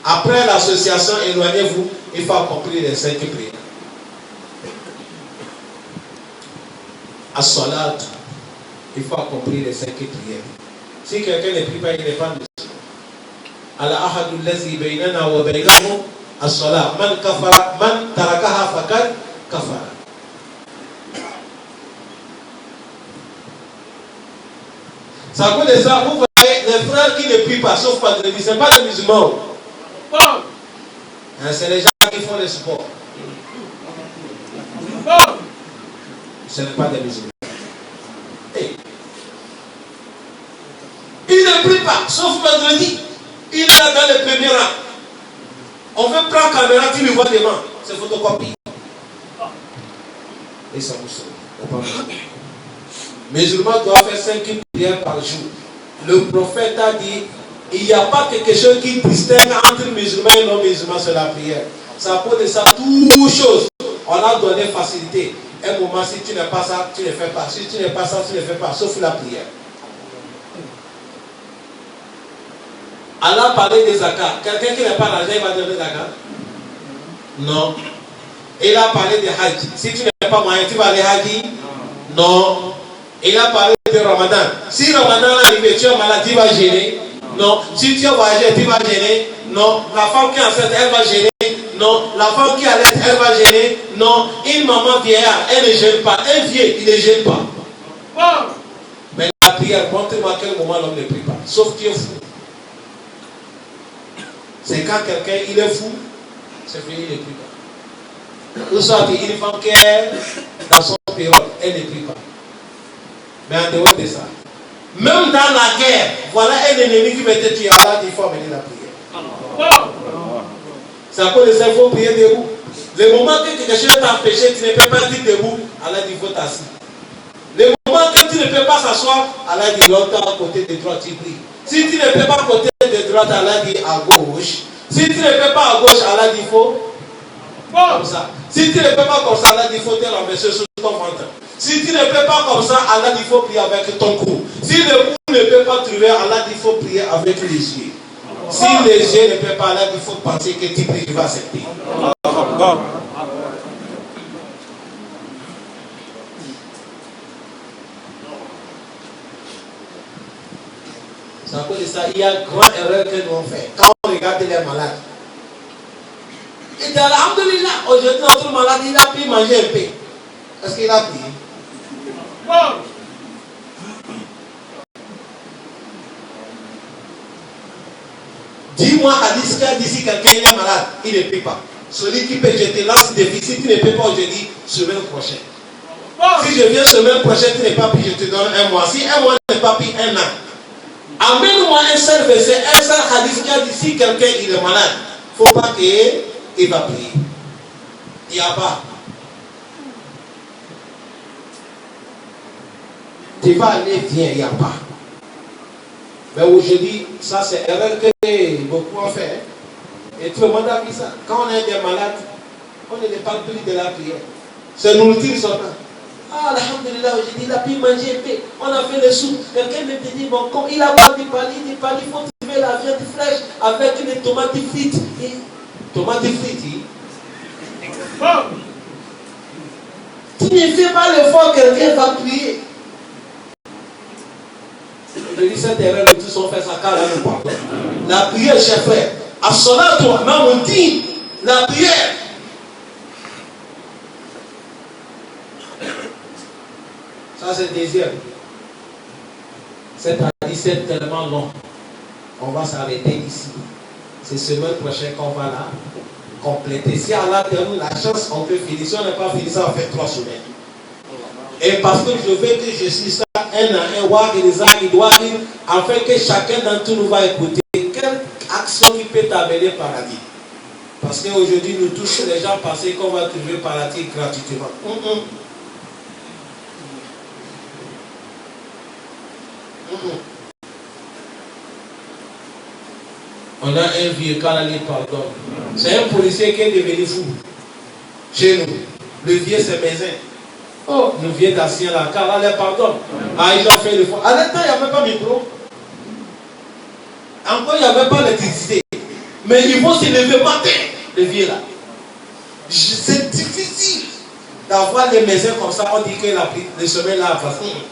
après l'association, éloignez-vous, il faut accomplir les 5 prières. As-salat, il faut accomplir les 5 prières. Si quelqu'un ne prie pas, il n'est pas musulman. Al-ahadu allazi baynana wa baynahum as-salat. Man tarakaha faqad kafara. Ça à cause de ça, vous voyez, les frères qui ne prient pas, sauf vendredi, ce n'est pas des musulmans. C'est les gens qui font le sport. Ce n'est pas des musulmans. Hey. Il ne prie pas, sauf vendredi. Il est là dans le premier rang. On veut prendre caméra, tu le vois devant. C'est photocopie. Et ça vous sauve. Musulman doit faire 5 prières par jour. Le prophète a dit, il n'y a pas quelque chose qui distingue entre musulmans et non musulmans, c'est la prière. Ça pose de ça, toutes choses. On a donné facilité. Un moment, si tu n'es pas ça, tu ne fais pas. Si tu n'es pas ça, tu ne fais pas. Sauf la prière. Allah parlait des zakats. Quelqu'un qui n'a pas l'argent, il va donner zakat? Non. Il a parlé de hajj. Si tu n'as pas moyen, tu vas aller hajj? Non. Il a parlé de Ramadan. Si Ramadan arrive, tu es malade, tu vas gêner? Non. Si tu es voyagé, tu vas gêner? Non. La femme qui est enceinte, elle va gêner? Non. La femme qui allait, elle va gêner? Non. Une maman vieillard, elle ne gêne pas. Un vieux, il ne gêne pas. Mais la prière, montre-moi à quel moment l'homme ne prie pas. Sauf qu'il est fou. C'est quand quelqu'un il est fou, c'est fini, il ne prie pas. Ou soit une femme qui est dans son période, elle ne prie pas. Mais en dehors de ça, même dans la guerre, voilà un ennemi qui veut te tuer, Allah dit il faut amener la prière. C'est à cause de ça qu'il faut prier debout. Le moment que quelque chose t'a empêché, tu ne peux pas dire debout, Allah dit il faut t'asseoir. Le moment que tu ne peux pas s'asseoir, Allah dit l'autre à côté de droite, tu pries. Si tu ne peux pas à côté de droite, Allah dit à gauche. Si tu ne peux pas à gauche, Allah dit il faut comme ça. Si tu ne peux pas comme ça, Allah dit il faut te renverser sur ton ventre. Si tu ne peux pas comme ça, Allah dit il faut prier avec ton cou. Si le cou ne peut pas trouver, Allah dit il faut prier avec les yeux. Si les yeux ne peuvent pas, Allah dit il faut penser que tu pries, tu vas accepter. C'est à cause de ça, il y a une grande erreur que nous on fait. Quand on regarde les malades, il dit alhamdulillah, aujourd'hui notre malade, il a pu manger un peu. Est-ce qu'il a prié? Dis-moi, hadith, qui a dit si quelqu'un est malade, il ne prie pas. Celui qui peut, je te lance des défi. Si tu ne peux pas aujourd'hui, semaine prochaine. Si je viens semaine prochaine, tu n'es pas pris, je te donne un mois. Si un mois n'est pas pris, un an. Amène-moi un seul verset, un seul hadith qui a dit si quelqu'un il est malade, il ne faut pas qu'il va prier. Il n'y a pas. Tu vas aller, viens, il n'y a pas. Mais aujourd'hui, ça c'est erreur que beaucoup ont fait. Et tout le monde a vu ça. Quand on est des malades, on ne parle plus de la prière. C'est nourriture seulement. Ah, alhamdulillah, aujourd'hui, il a pu manger un peu. On a fait le soupe. Quelqu'un me dit, bon, comme il a pas du pali, il faut trouver la viande fraîche avec les tomates frites. Et, tomates frites, tu ne fais pas l'effort, quelqu'un va prier. Je dis cette erreur, nous tous on fait ça car nous pardon. La prière, chers frères, à cela, toi, même on dit, la prière. Ça c'est le deuxième. Cette hadith est tellement long. On va s'arrêter ici. C'est semaine prochaine qu'on va la compléter. Si Allah donne la chance, on peut finir. Si on n'a pas fini ça, on fait 3 semaines. Et parce que je veux que je suis ça, afin que chacun d'entre nous va écouter quelle action qui peut t'amener au paradis. Parce qu'aujourd'hui, nous tous, les gens pensent qu'on va trouver paradis gratuitement. On a un vieux canali pardon. C'est un policier qui est devenu fou. Chez nous. Le vieux, c'est Mézin. Oh, le vieux d'ancien là, car là, les pardonne. Ah, ils ont fait le faux. À l'instant, il n'y avait pas de micro. Encore, il n'y avait pas d'électricité. Mais il faut se lever matin, le vieux là. C'est difficile d'avoir les maisons comme ça. On dit que le sommet là,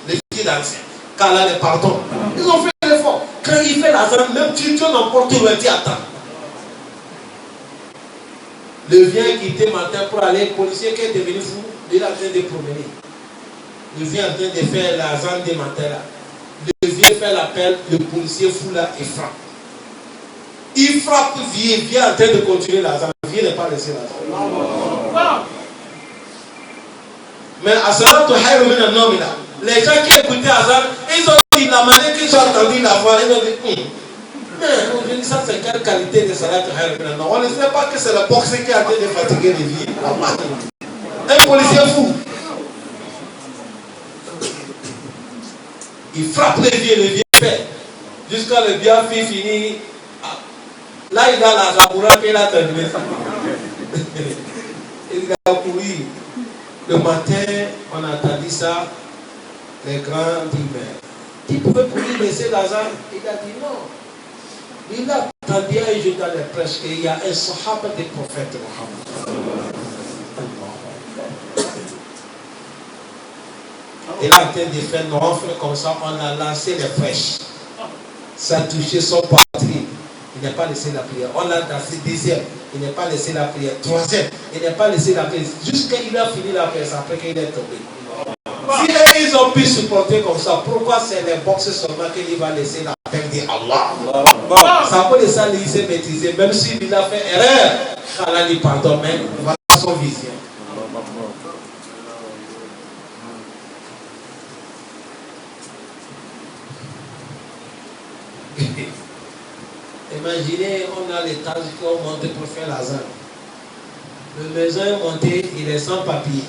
les vieux d'ancien. Car là, les pardons. Ils ont fait l'effort. Quand il fait l'argent, même tu n'emportes où il dit attends. Le vieux qui était matin pour aller, le policier qui est devenu fou, il est en train de promener. Le vieux est en train de faire l'argent des matins là. Le vieux fait l'appel, le policier fou là et frappe. Il frappe le vieux, il est en train de continuer l'argent. Le vieux n'est pas laissé l'argent. Mais à cela, les gens qui écoutaient Azan, ils ont dit la manière qu'ils ont entendu la voix, ils ont dit mais ça c'est quelle qualité de salat? On ne sait pas que c'est le boxeur qui a été de fatiguer les vies. Un policier fou. Il frappe les vieux fait. Jusqu'à le bien fait fini. Là il a la zaboura qui a terminé ça. Il a couru. Le matin, on a entendu ça. Les grands disent mais qui pouvait pour lui laisser l'argent? Il a dit non. Il a entendu un jour dans les prêches qu'il y a un sahaba des prophètes Mohammed. Il a en train de faire une offre comme ça, on a lancé les prêches. Ça a touché son poitrine. Il n'a pas laissé la prière. On l'a dansé deuxième. Il n'a pas laissé la prière. Troisième. Il n'a pas laissé la prière. Jusqu'à il a fini la prière, c'est après qu'il est tombé. Si ils ont pu supporter comme ça, pourquoi c'est les boxeurs seulement qu'il va laisser la peine d'Allah? Ça peut laisser laisser maîtriser, même s'il a fait erreur. Allah lui pardonne, mais voilà son vision. Imaginez, on a l'étage qu'on monte pour faire l'argent. Le maison est monté, il est sans papier.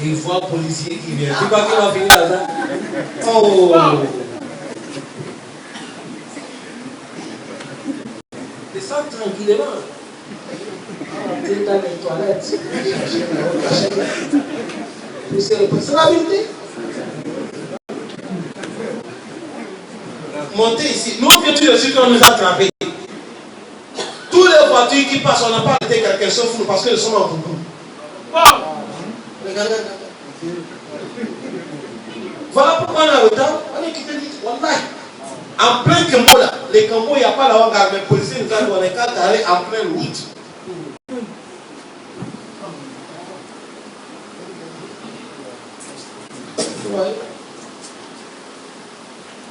Il voit un policier qui vient. Tu crois qu'il va finir l'argent? Oh! Descends tranquillement. Tu es dans les toilettes. C'est la vérité. Montez ici. Nous, on vient tout de suite, on nous a attrapés. Toutes les voitures qui passent, on n'a pas arrêté quelqu'un sauf nous parce que nous sommes en beaucoup. Regardez. Voilà pourquoi on a retard. On est quitté vite. Wallahi. En plein Cambo là. Les Cambo, il n'y a pas la honte, mais les policiers nous ont donné 4 arrêts en pleine route. Ouais.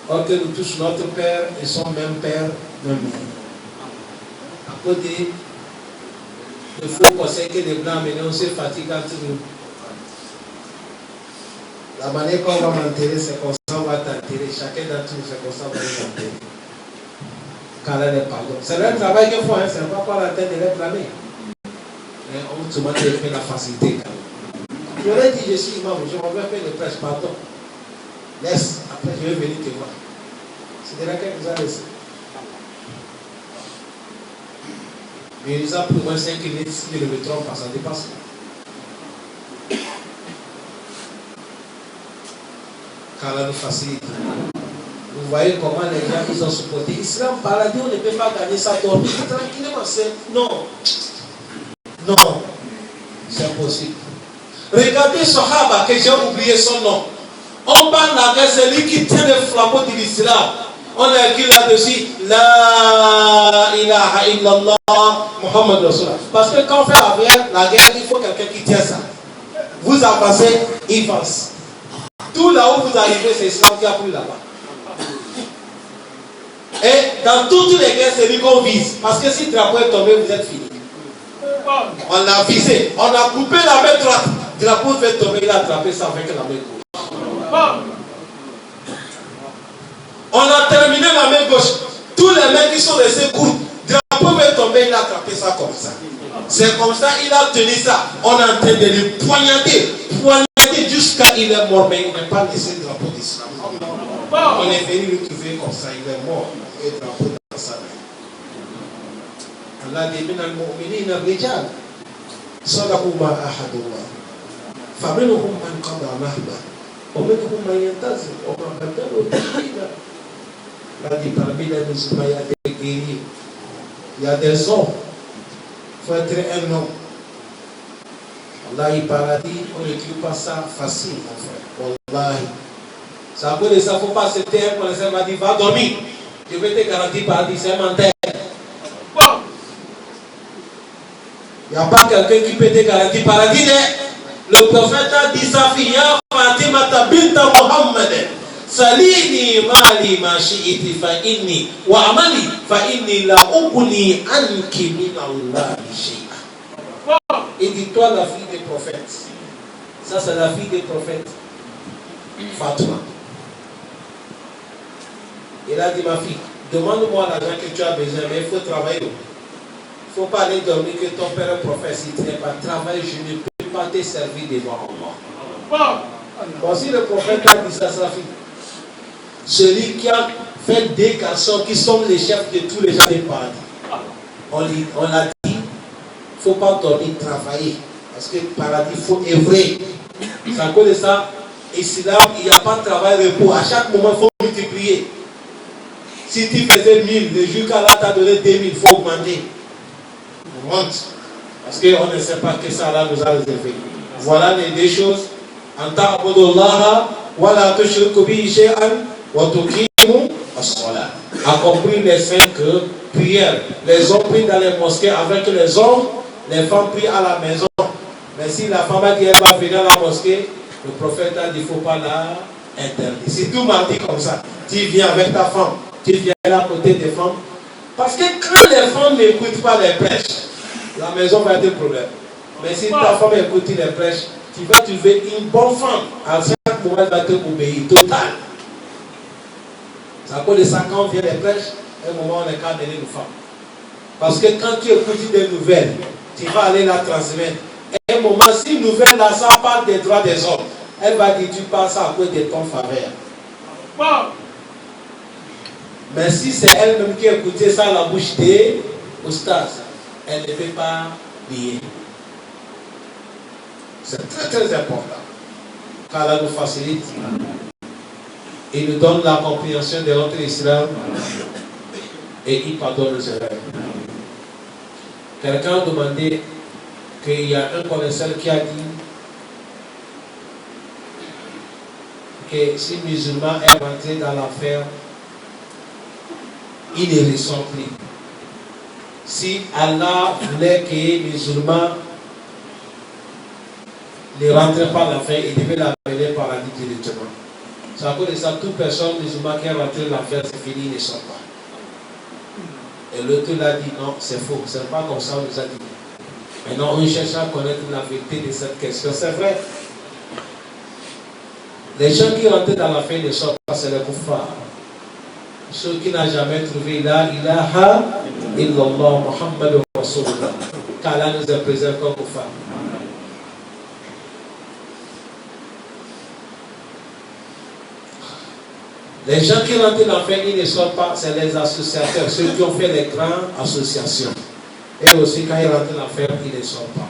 Or que nous tous, notre père et son même père, même à côté, il faut conseiller que les blancs menés, on se fatigue entre nous. La manière qu'on va m'enterrer, c'est comme ça, on va t'enterrer. Chacun d'entre nous, c'est comme ça, on va t'enterrer. Car elle est pardon. C'est le travail qu'il faut, hein, c'est pas par la tête de les blâmer. Mais on te demande de faire la facilité. Je leur ai dit, je suis imam, je m'en vais faire le prêche, pardon. Laisse, après je vais venir te voir. C'est de là qu'elle nous a laissé. Mais il nous a pris moins 5 minutes, si je ne me trompe pas, ça dépasse. Car là nous facilite. Vous voyez comment les gens ils ont supporté. Islam paradis, on ne peut pas gagner ça dormir tranquillement. Non. Non. C'est impossible. Regardez Sahaba, que j'ai oublié son nom. On parle la guerre, c'est lui qui tient le flambeau de l'islam. On a écrit là-dessus, La ilaha illallah, Muhammad Rasulullah. Parce que quand on fait la guerre, il faut quelqu'un qui tient ça. Vous avancez, il avance. Tout là où vous arrivez, c'est l'islam qui a pris là-bas. Et dans toutes les guerres, c'est lui qu'on vise. Parce que si le drapeau est tombé, vous êtes fini. On l'a visé, on a coupé la main droite. Le drapeau fait tomber, il a attrapé ça avec la main gauche. On a terminé la main gauche. Tous les mecs qui sont restés courts, le drapeau fait tomber. tombé, il a attrapé ça comme ça. C'est comme ça, il a tenu ça. On est en train de le poignarder jusqu'à il est mort, mais il n'a pas laissé le drapeau d'islam. On est venu le trouver comme ça, il est mort. Et le drapeau dans sa main. Allah dit, min al-mu'minina rijal. صدقوا ما أحد الله فمنهم من قضى نهبه ومنهم من ينتظر وما بدلوا تبديلا. Là, dit parmi les musulmans, il y a des guerriers, il y a des hommes. Il faut être un homme. Allah, il paradis, on n'écrit pas ça facile, mon frère. Wallahi. Ça veut dire ça, il ne faut pas se taire quand le m'a dit va dormir. Je vais te garantir paradis, c'est un menteur. Il n'y a pas quelqu'un qui peut te garantir paradis. Le prophète a dit sa fille, Ya Fatima binta Muhammad, Salini mali ma shi'iti fa inni wa amali fa inni la ubni anki min Allah shay'a. Et dis-toi la fille des prophètes. Ça c'est la fille des prophètes. Fatima. Il a dit ma fille, demande-moi l'argent que tu as besoin, mais il faut travailler. Il ne faut pas aller dormir que ton père est prophète. Si tu n'es pas travaillé, je ne peux pas te servir devant Allah. Voici le prophète a dit ça à sa fille. Celui qui a fait des garçons qui sont les chefs de tous les gens du paradis. On l'a dit, il ne faut pas dormir, travailler. Parce que le paradis, il faut œuvrer. C'est à cause de ça, islam, il n'y a pas de travail repos. À chaque moment, il faut multiplier. Si tu faisais 1000, le jour qu'Allah t'a donné 2000, il faut augmenter. Parce qu'on ne sait pas que ça là nous a réservé. Voilà les deux choses. Anta abudullah wa la tushriku bihi shay'an wa tuqimu as-salat. Accomplir les 5 prières. Les hommes prient dans les mosquées avec les hommes, les femmes prient à la maison. Mais si la femme a dit qu'elle va venir à la mosquée, le prophète a dit qu'il ne faut pas la interdire. Si tout mardi comme ça, tu viens avec ta femme, tu viens à côté des femmes. Parce que quand les femmes n'écoutent pas les prêches, la maison va être un problème. Mais si ta femme écoute les prêches, tu vas trouver une bonne femme. À chaque moment, elle va te obéir total. C'est à cause de ça, quand on vient les prêches, à un moment, on est qu'à donner une femme. Parce que quand tu écoutes des nouvelles, tu vas aller la transmettre. À un moment, si une nouvelle là, ça parle des droits des hommes, elle va dire tu parles ça à cause de ton faveur. Mais si c'est elle-même qui écoutait ça à la bouche des oustas, elle ne peut pas lier. C'est très très important. Qu'Allah nous facilite. Il nous donne la compréhension de notre islam et il pardonne nos erreurs. Quelqu'un a demandé qu'il y a un connaisseur qui a dit que si le musulman est rentré dans l'affaire, il ne ressort plus. Si Allah voulait que les musulmans ne rentrent pas dans l'affaire, il devait l'amener par la vie directement. C'est à cause de ça, toute personne musulmane qui est rentrée dans l'affaire, c'est fini, il ne sort pas. Et l'autre l'a dit non, c'est faux, c'est pas comme ça, on nous a dit. Maintenant, on cherche à connaître la vérité de cette question. C'est vrai. Les gens qui rentrent dans l'affaire ne sortent pas, c'est les kuffars. Ceux qui n'ont jamais trouvé la ilaha illallah Muhammad Rasulullah. Qu'Allah nous est préservé comme kuffar. Les gens qui rentrent dans l'affaire, ils ne sortent pas, c'est les associateurs, ceux qui ont fait les grandes associations. Et aussi, quand ils rentrent dans l'affaire, ils ne sortent pas.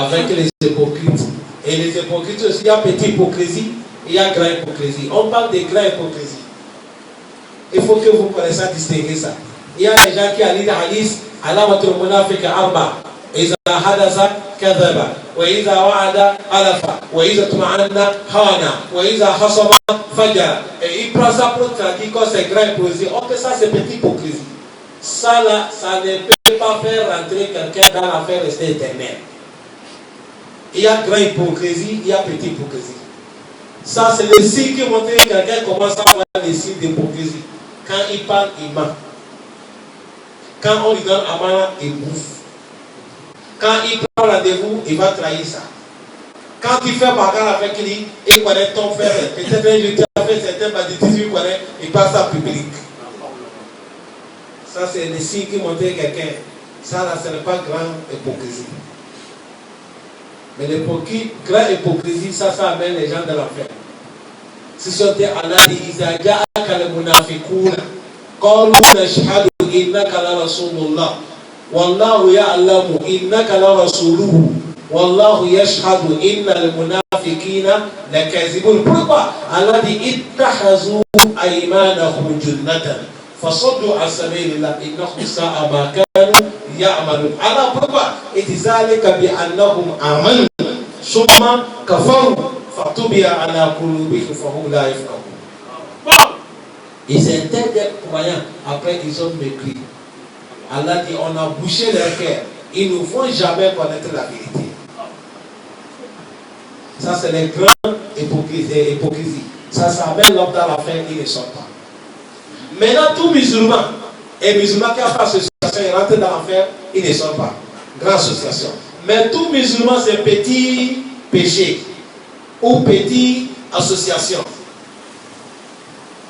Avec les hypocrites. Et les hypocrites aussi, il y a petite hypocrisie, il y a grande hypocrisie. On parle de grande hypocrisie. Il faut que vous connaissiez distinguer ça. Il y a des gens qui allient les hadiths, Allah wa turmuna fika arba. Iza hadasa kadhaba. Wa iza wa'ada alafa. Wa iza tuma'anna khana. Wa iza khasama fajara. Et il prend ça pour traduire quand c'est grande hypocrisie. On fait ça, c'est petite hypocrisie. Ça là, ça ne peut pas faire rentrer quelqu'un dans l'affaire restée éternelle. Il y a grande hypocrisie, il y a petite hypocrisie. Ça, c'est le signe qui montre que quelqu'un commence à avoir des signes d'hypocrisie. Quand il parle, il ment. Quand on lui donne amana, il bouffe. Quand il prend rendez-vous, il va trahir ça. Quand il fait bagarre avec lui, il connaît ton frère. Peut-être un jour, tu as fait certains banditismes, il connaît, il passe à public. Ça, c'est le signe qui montrait quelqu'un. Ça, là, ce n'est pas grande hypocrisie. Mais grande hypocrisie, ça amène les gens de l'enfer. Si c'était Allah dit, Iza ja'aka al-munafiquna, qalu nashhadu innaka la rasulullah, wallahu ya'lamu innaka la rasuluhu, wallahu yashhadu innal munafiqina lakazibun. Pourquoi? Allah dit, ittahazu aymanahum junnatan, fasaddu an sabilillah, innahum sa'a ma kanu ya'malun. Alors pourquoi? Et zalika bi annahum amanu summa kafaru fatubia ala qulubihim fahum la yafqahun. Ils étaient des croyants, après ils ont mécrit. Allah dit, on a bouché leur cœur, ils ne vont jamais connaître la vérité. Ça c'est les grandes hypocrisies. Ça amène l'homme dans l'enfer, il ne sort pas. Maintenant tout musulman et musulman qui a fait association, il rentre dans l'enfer, il ne sort pas. Grande association. Mais tout musulman c'est petit péché ou petite association,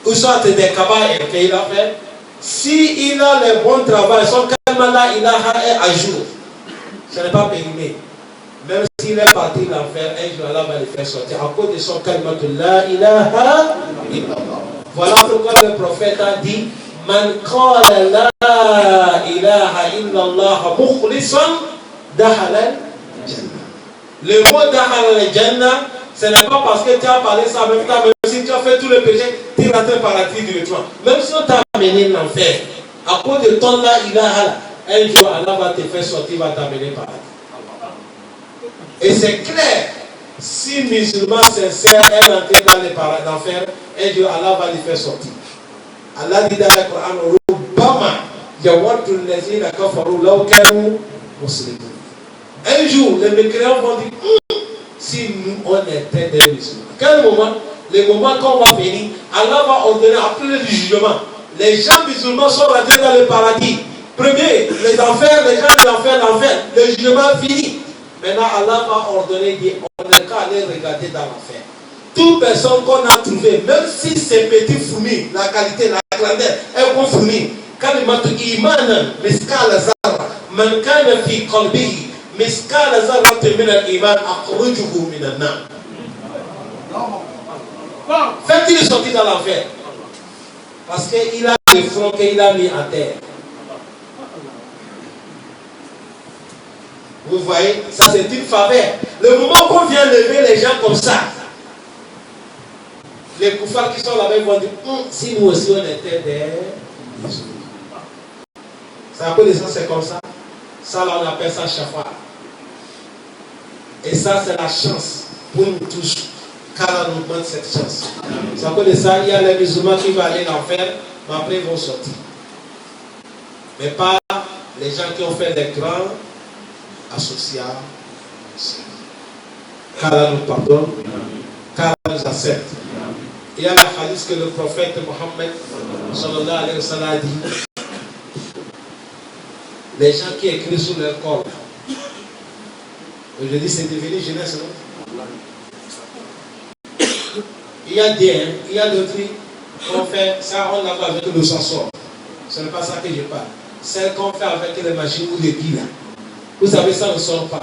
ou soit des kabaïr qu'il a fait. Si il a le bon travail, son kalmala ilaha est à jour, ce n'est pas périmé. Même s'il est parti de l'enfer, un jour Allah va le faire sortir à cause de son kalmatu la ilaha illallah. Voilà pourquoi le prophète a dit, man qala la ilaha illallah mukhlisan dakhala al-jannah. Le mot dakhala al-jannah, ce n'est pas parce que tu as parlé ça en même temps, même si tu as fait tout le péché, tu rentres par la grille du retour. Même si on t'a amené l'enfer, à cause de ton là, un jour Allah va te faire sortir, va t'amener par là. Et c'est clair, si musulman sincère est rentré dans l'enfer, un jour Allah va le faire sortir. Allah dit dans le Coran, Rubbama yawaddu allazina kafaru law kanu muslimin. Un jour, les mécréants vont dire, si nous on était des musulmans. Quel moment? Le moment qu'on va venir, Allah va ordonner après le jugement. Les gens musulmans sont rentrés dans le paradis. Premier, les enfers, les gens de l'enfer, le jugement fini. Maintenant, Allah va ordonner, on n'est qu'à aller regarder dans l'enfer. Toute personne qu'on a trouvée, même si c'est petit fourmi, la qualité, la grandeur, est bon fourmi. Kalimatu imanan, miskala zarra, man kana fi qalbihi, miskala zarra min al-iman, akhrujuhu min an-nar. Fait-il sortir dans l'enfer? Parce qu'il a le front qu'il a mis à terre. Vous voyez, ça c'est une faveur. Le moment qu'on vient lever les gens comme ça, les koufars qui sont là-bas vont dire, si nous aussi on était des musulmans. Ça appelle ça, c'est comme ça. Ça là on appelle ça shafa. Et ça c'est la chance pour nous tous. Car on nous donne cette chance. Ça appelle ça, il y a les musulmans qui vont aller en enfer, mais après ils vont sortir. Mais pas les gens qui ont fait des grands associations. Car Allah nous pardonne, car Allah nous accepte. Il y a le hadith que le prophète Mohammed sallallahu alayhi wa sallam a dit, les gens qui écrivent sur leur corps, aujourd'hui c'est devenu jeunesse, non? Il y a d'autres qu'on fait, ça on l'a fait avec le sensor. Ce n'est pas ça que je parle. Celle qu'on fait avec les machines ou les billes. Vous savez, ça ne sort pas.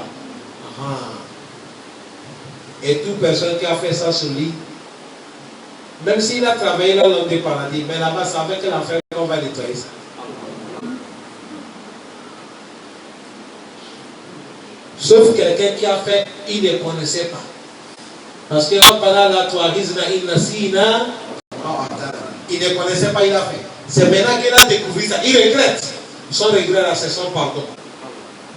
Et toute personne qui a fait ça sur lui, même s'il a travaillé dans l'homme des paradis, mais là-bas, c'est avec l'enfer qu'on va nettoyer ça. Sauf quelqu'un qui a fait, il ne connaissait pas. Parce que il ne connaissait pas, il a fait. C'est maintenant qu'il a découvert ça. Il regrette. Son regret là, c'est son pardon.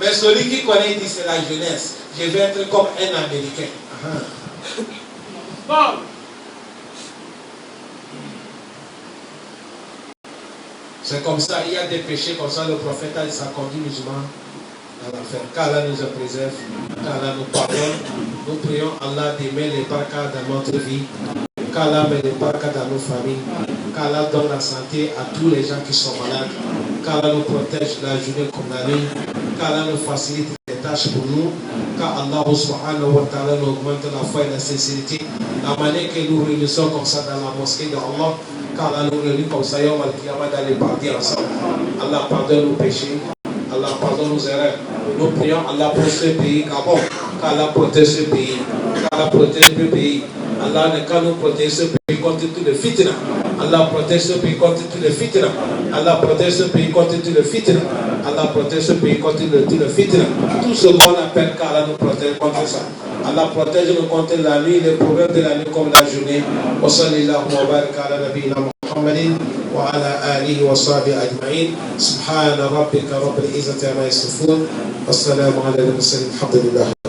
Mais celui qui connaît, il dit c'est la jeunesse. Je vais être comme un Américain. Bon. C'est comme ça, il y a des péchés comme ça, le prophète a dit ça conduit musulman dans l'enfer. Qu'Allah nous préserve, qu'Allah nous pardonne. Nous prions Allah d'aimer les barakas dans notre vie, qu'Allah met les barakas dans nos familles, qu'Allah donne la santé à tous les gens qui sont malades, qu'Allah nous protège la journée comme la nuit, qu'Allah nous facilite les tâches pour nous, qu'Allah subhanahu wa ta'ala nous augmente la foi et la sincérité. La manière que nous réunissons comme ça dans la mosquée d'Allah, qu'Allah nous réunit comme ça, on va dans les parties ensemble. Allah pardonne nos péchés. Allah pardonne nos erreurs. Nous prions Allah pour ce pays, Gabon. Qu'Allah protège ce pays. Qu'Allah protège ce pays. Allah ne qu'à nous protéger ce pays contre tous les fitna. Allah protège ce pays contre tous les fitna. Allah protège ce pays contre tous les fitna. Allah protège ce pays contre tous les fitna. Tout ce qu'on appelle qu'Allah nous protège contre ça. Allah protège-nous contre la nuit, les problèmes de la nuit comme la journée. Wa sallallahu wa baraka ala nabiyyina Muhammadin wa ala alihi wa sahbihi ajma'in. Subhana rabbika rabbil izzati amma yasifun. Wassalamu ala al-mursalin. Alhamdulillah.